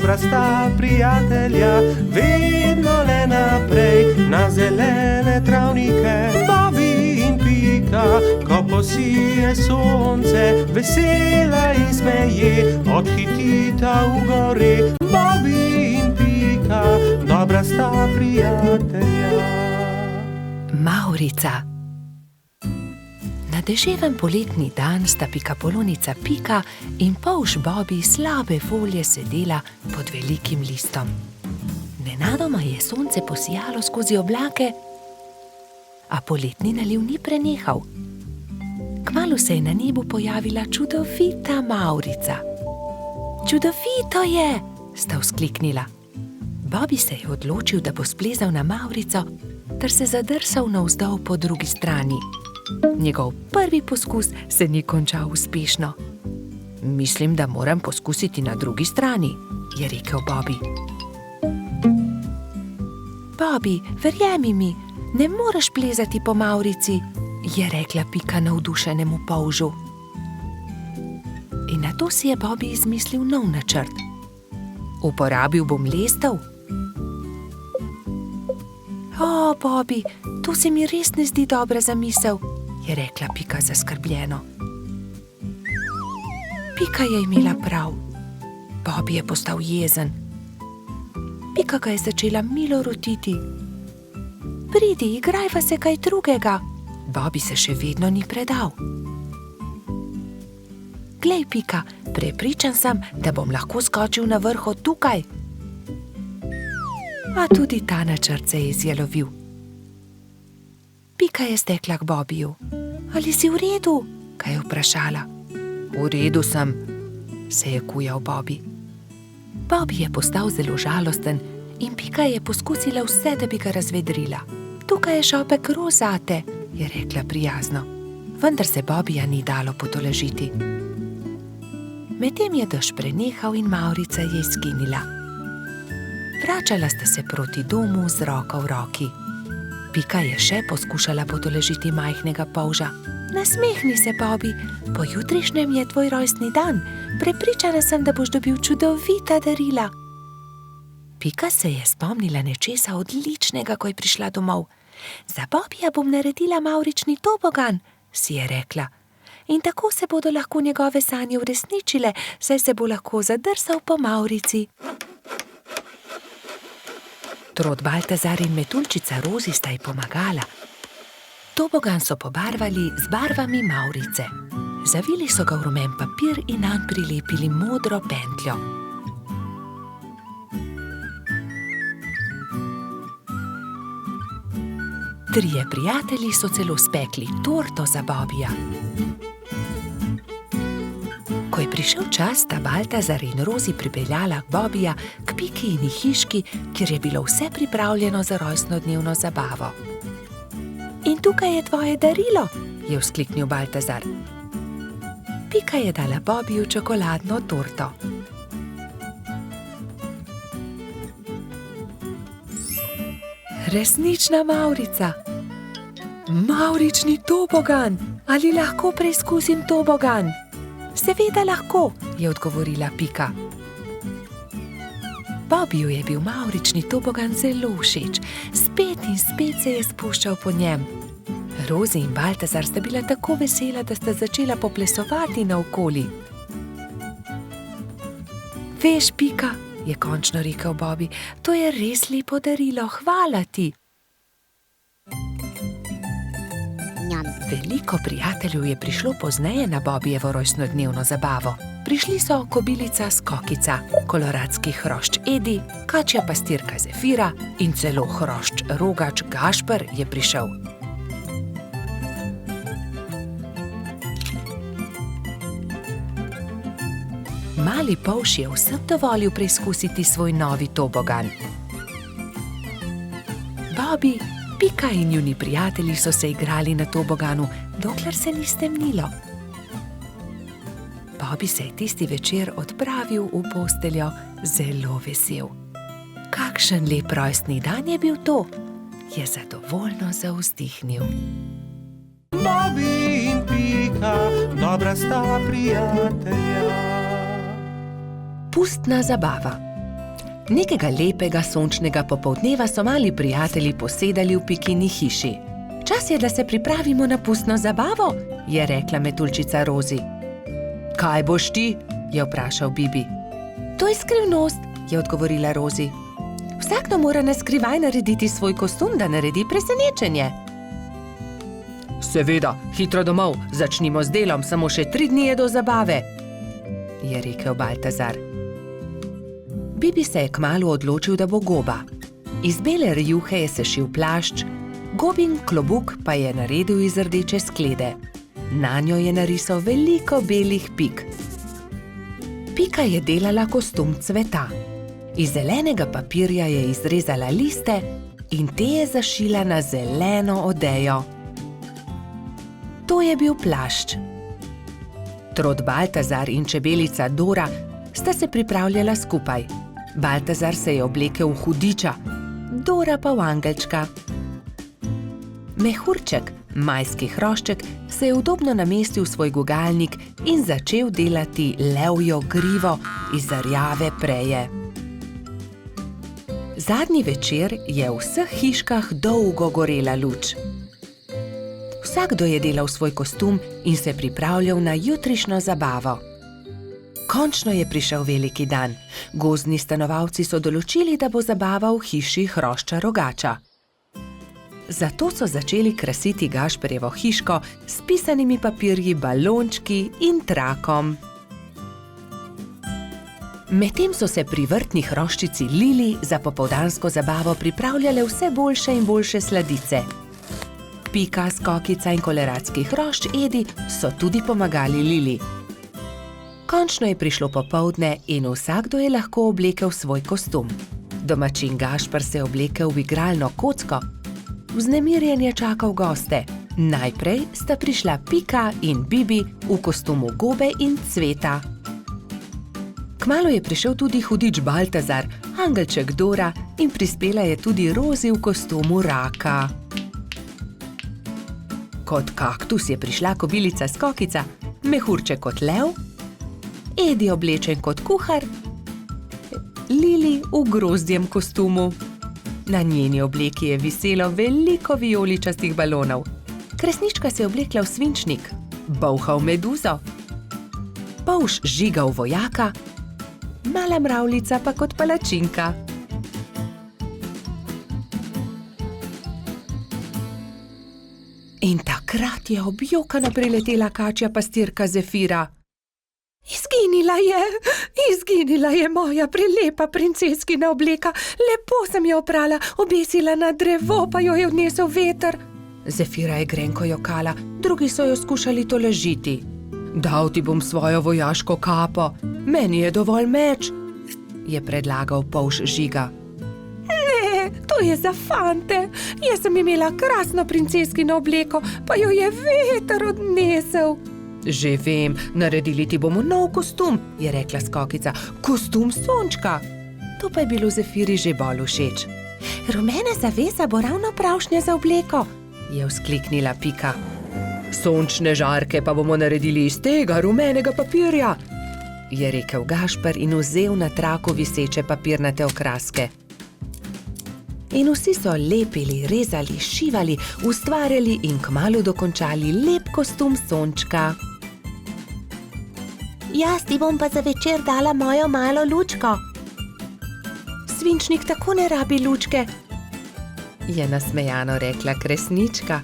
dobra sta prijatelja, vedno le naprej na zelene travnike. Bobby in Pika, ko posije sonce, vesela in smeje, odhitita v gori. Bobby in Pika, dobra sta prijatelja. Mavrica. Na deževen poletni dan sta pikapolonica Pika in polž Bobby slabe volje sedela pod velikim listom. Nenadoma je sonce posijalo skozi oblake, a poletni naliv ni prenehal. Kmalu se je na nebu pojavila čudovita Mavrica. Čudovito je, sta vzkliknila. Bobby se je odločil, da bo splezal na Mavrico ter se zadrsal navzdol po drugi strani. Njegov prvi poskus se ni končal uspešno. Mislim, da moram poskusiti na drugi strani, je rekel Bobby. Bobby, verjemi mi, ne moreš plezati po Mavrici, je rekla Pika navdušenemu polžu. In nato si je Bobby izmislil nov načrt. Uporabil bom lestev. O, Bobby, to se mi res ne zdi dobra zamisel, je rekla Pika zaskrbljeno. Pika je imela prav. Bobby je postal jezen. Pika ga je začela milo rotiti. Pridi, igrajva se kaj drugega. Bobby se še vedno ni predal. Glej, Pika, prepričan sem, da bom lahko skočil na vrh od tukaj. A tudi ta načrt se je izjalovil. Pika je stekla k Bobbyju. Ali si v redu? Ga je vprašala. V redu sem, se je kujal Bobby. Bobby je postal zelo žalosten in Pika je poskusila vse, da bi ga razvedrila. Tukaj je šopek rož zate, je rekla prijazno. Vendar se Bobbyja ni dalo potolažiti. Medtem je dež prenehal in Mavrica je izginila. Vračala sta se proti domu z roko v roki. Pika je še poskušala potolažiti majhnega polža. Nasmehni se, Bobby, pojutrišnjem je tvoj rojstni dan. Prepričana sem, da boš dobil čudovita darila. Pika se je spomnila nečesa odličnega, ko je prišla domov. Za Bobbyja bom naredila mavrični tobogan, si je rekla. In tako se bodo lahko njegove sanje uresničile, saj se bo lahko zadrsal po Mavrici. Trod Baltazar in metuljčica Rozi sta ji pomagala. Tobogan so pobarvali z barvami Mavrice. Zavili so ga v rumen papir in nanj prilepili modro pentljo. Trije prijatelji so celo spekli torto za Bobbyja. Ko je prišel čas, sta Baltazar in Rozi pripeljala Bobbyja k Pikini hiški, kjer je bilo vse pripravljeno za rojstnodnevno zabavo. In tukaj je tvoje darilo, je vzkliknil Baltazar. Pika je dala Bobbyju čokoladno torto. Resnična Mavrica. Mavrični tobogan, ali lahko preizkusim tobogan? Seveda lahko, je odgovorila Pika. Bobbyju je bil mavrični tobogan zelo všeč. Spet in spet se je spuščal po njem. Rozi in Baltazar sta bila tako vesela, da sta začela poplesovati naokoli. Veš, Pika, je končno rekel Bobby, to je res lepo darilo, hvala ti. Veliko prijateljev je prišlo pozneje na Bobbyjevo rojstnodnevno zabavo. Prišli so kobilica Skokica, koloradski hrošč Edi, kačja pastirka Zefira in celo hrošč Rogač Gašper je prišel. Mali polž je vsem dovolil preizkusiti svoj novi tobogan. Bobby, Pika in njuni prijatelji so se igrali na toboganu, dokler se ni stemnilo. Bobby se je tisti večer odpravil v posteljo zelo vesel. Kakšen lep rojstni dan je bil to, je zadovoljno zavzdihnil. Bobby in Pika, dobra sta prijatelja. Pustna zabava. Nekega lepega sončnega popoldneva so mali prijatelji posedali v Pikini hiši. Čas je, da se pripravimo na pustno zabavo, je rekla metuljčica Rozi. Kaj boš ti? Je vprašal Bibi. To je skrivnost, je odgovorila Rozi. Vsakdo mora na skrivaj narediti svoj kostum, da naredi presenečenje. Seveda, hitro domov, začnimo z delom, samo še 3 dni je do zabave, je rekel Baltazar. Bibi se je kmalu odločil, da bo goba. Iz bele rjuhe je sešil plašč, gobin klobuk pa je naredil iz rdeče sklede. Nanjo je narisal veliko belih pik. Pika je delala kostum cveta. Iz zelenega papirja je izrezala liste in te je zašila na zeleno odejo. To je bil plašč. Trod Baltazar in čebelica Dora sta se pripravljala skupaj. Baltazar se je oblekel v hudiča, Dora pa v angelčka. Mehurček, majski hrošček, se je udobno namestil v svoj gugalnik in začel delati levjo grivo iz rjave preje. Zadnji večer je v vseh hiškah dolgo gorela luč. Vsakdo je delal svoj kostum in se pripravljal na jutrišnjo zabavo. Končno je prišel veliki dan. Gozdni stanovalci so določili, da bo zabava v hiši hrošča Rogača. Zato so začeli krasiti Gašperjevo hiško s pisanimi papirji, balončki in trakom. Medtem so se pri vrtni hroščici Lili za popoldansko zabavo pripravljale vse boljše in boljše sladice. Pika, Skokica in koleratski hrošč Edi so tudi pomagali Lili. Končno je prišlo popoldne in vsakdo je lahko oblekel svoj kostum. Domačin Gašper se je oblekel v igralno kocko. Vznemirjen je čakal goste. Najprej sta prišla Pika in Bibi v kostumu gobe in cveta. Kmalu je prišel tudi hudič Baltazar, angelček Dora in prispela je tudi Rozi v kostumu raka. Kot kaktus je prišla kobilica Skokica, mehurček kot lev, Edi oblečen kot kuhar, Lili v grozdjem kostumu. Na njeni obleki je viselo veliko vijoličastih balonov. Kresnička se je oblekla v svinčnik, Bolha v meduzo, Polž Žiga v vojaka, mala mravljica pa kot palačinka. In takrat je objokano priletela kačja pastirka Zefira. Izginila je moja prelepa princeskina obleka. Lepo sem jo oprala, obesila na drevo, pa jo je odnesel veter. Zefira je grenko jokala, drugi so jo skušali tolažiti. Dal ti bom svojo vojaško kapo, meni je dovolj meč, je predlagal Polž Žiga. Ne, to je za fante. Jaz sem imela krasno princeskino obleko, pa jo je veter odnesel. Že vem, naredili ti bomo nov kostum, je rekla Skokica. Kostum sončka. To pa je bilo Zefiri že bolj všeč. Rumena zavesa bo ravno pravšnja za obleko, je vzkliknila Pika. Sončne žarke pa bomo naredili iz tega rumenega papirja, je rekel Gašper in vzel na traku viseče papirnate okraske. In vsi so lepili, rezali, šivali, ustvarjali in kmalu dokončali lep kostum sončka. Jaz ti bom pa za večer dala mojo malo lučko. Svinčnik tako ne rabi lučke, je nasmejano rekla Kresnička.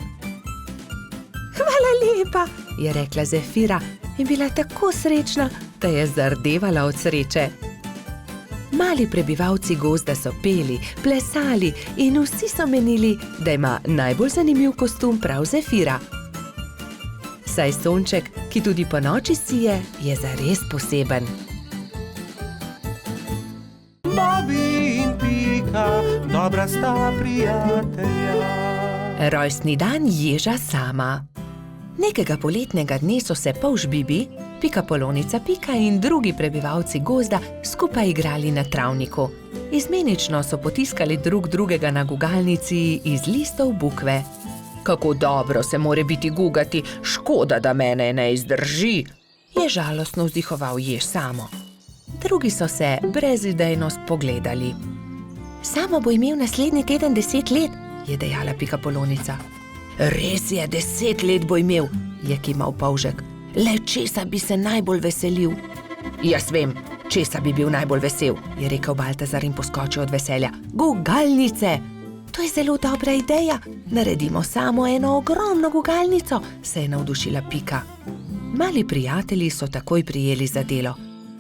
Hvala lepa, je rekla Zefira in bila tako srečna, da je zardevala od sreče. Mali prebivalci gozda so peli, plesali in vsi so menili, da ima najbolj zanimiv kostum prav Zefira. Saj sonček, ki tudi po noči sije, je zares poseben. Bobby in Pika, dobra sta prijatelja. Rojstni dan ježa Sama. Nekega poletnega dne so se Polž Bibi, Pikapolonica Pika in drugi prebivalci gozda skupaj igrali na travniku. Izmenično so potiskali drug drugega na gugalnici iz listov bukve. Kako dobro se more biti gugati, škoda, da mene ne izdrži, je žalostno vzdihoval jež Samo. Drugi so se brezidejno spogledali. Samo bo imel naslednji teden 10 let, je dejala Pikapolonica. Res je, 10 let bo imel, je kimal Polžek. Le česa bi se najbolj veselil? Jaz vem, česa bi bil najbolj vesel, je rekel Baltazar in poskočil od veselja. Gugalnice! To je zelo dobra ideja. Naredimo samo eno ogromno gugalnico, se je navdušila Pika. Mali prijatelji so takoj prijeli za delo.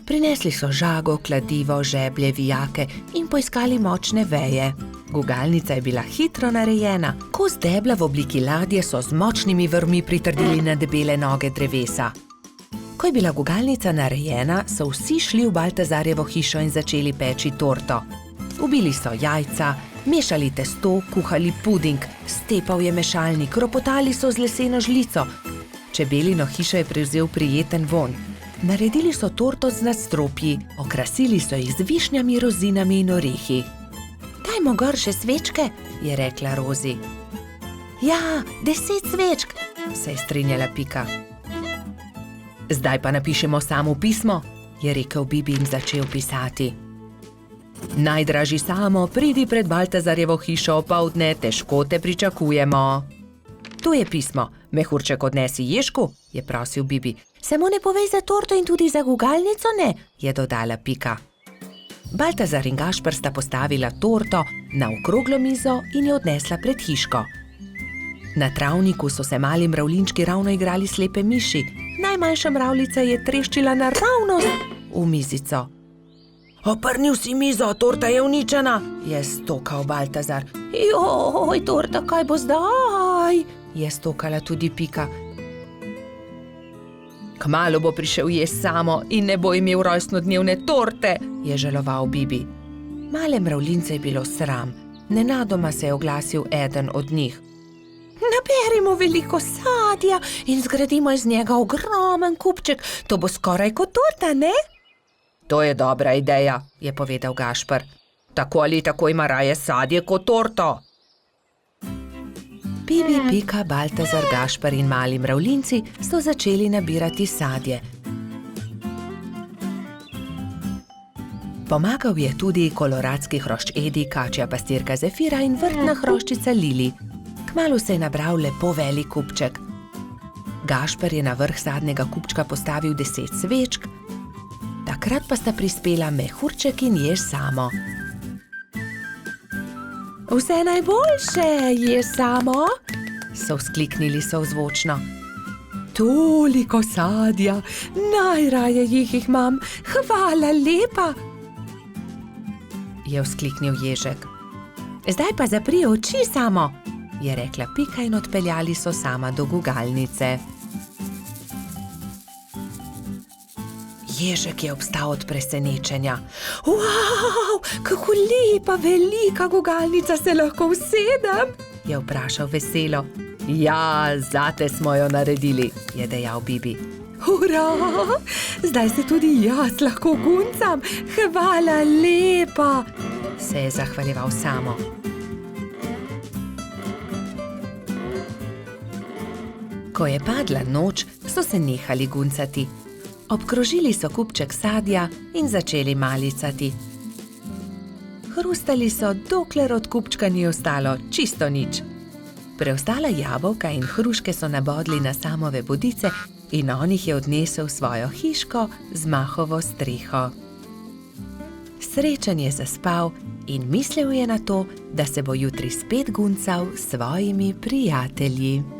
Prinesli so žago, kladivo, žeblje, vijake in poiskali močne veje. Gugalnica je bila hitro narejena. Kos debla v obliki ladje so z močnimi vrvmi pritrdili na debele noge drevesa. Ko je bila gugalnica narejena, so vsi šli v Baltazarjevo hišo in začeli peči torto. Ubili so jajca, mešali testo, kuhali puding, stepal je mešalnik, ropotali so z leseno žlico. Čebelino hišo je prevzel prijeten vonj. Naredili so torto z nadstropji, okrasili so jih z višnjami, rozinami in orehi. Dajmo gor še svečke, je rekla Rozi. Ja, 10 svečk, se je strinjala Pika. Zdaj pa napišemo samo pismo, je rekel Bibi in začel pisati. Najdražji Samo, pridi pred Baltazarjevo hišo opoldne, težko te pričakujemo. Tu je pismo, mehurček odnesi Ježku, je prosil Bibi. Samo ne povej za torto in tudi za gugalnico ne, je dodala Pika. Baltazar in Gašper sta postavila torto na okroglo mizo in jo odnesla pred hiško. Na travniku so se mali mravljinčki ravno igrali slepe miši. Najmanjša mravljica je treščila naravnost v mizico. Oprnil si mizo, torta je uničena, je stokal Baltazar. Joj, torta, kaj bo zdaj? Je stokala tudi Pika. Kmalu bo prišel jest Samo in ne bo imel rojstnodnevne torte, je žaloval Bibi. Male mravljince je bilo sram. Nenadoma se je oglasil eden od njih. Naberimo veliko sadja in zgradimo iz njega ogromen kupček. To bo skoraj kot torta, ne? To je dobra ideja, je povedal Gašper. Tako ali tako ima raje sadje kot torto. Bibi, Pika, Baltazar, Gašper in mali mravljinci so začeli nabirati sadje. Pomagal je tudi koloradski hrošč Edi, kačja pastirka Zefira in vrtna hroščica Lili. Kmalu se je nabral lepo velik kupček. Gašper je na vrh sadnega kupčka postavil 10 svečk, takrat pa sta prispela mehurček in Jež Samo. Vse najboljše, Jež Samo, so vzkliknili sozvočno. Toliko sadja, najraje jih imam, hvala lepa, je vzkliknil Ježek. Zdaj pa zapri oči, Samo, je rekla Pika in odpeljali so Sama do gugalnice. Ježek je obstal od presenečenja. Wow, kako lepa, velika gugalnica, se lahko usedem? Je vprašal veselo. Ja, zate smo jo naredili, je dejal Bibi. Hurra, zdaj se tudi jaz lahko guncam, hvala lepa, se je zahvaljeval Samo. Ko je padla noč, so se nehali guncati. Obkrožili so kupček sadja in začeli malicati. Hrustali so, dokler od kupčka ni ostalo čisto nič. Preostala jabolka in hruške so nabodli na Samove bodice in on jih je odnesel v svojo hiško z mahovo streho. Srečen je zaspal in mislil je na to, da se bo jutri spet guncal s svojimi prijatelji.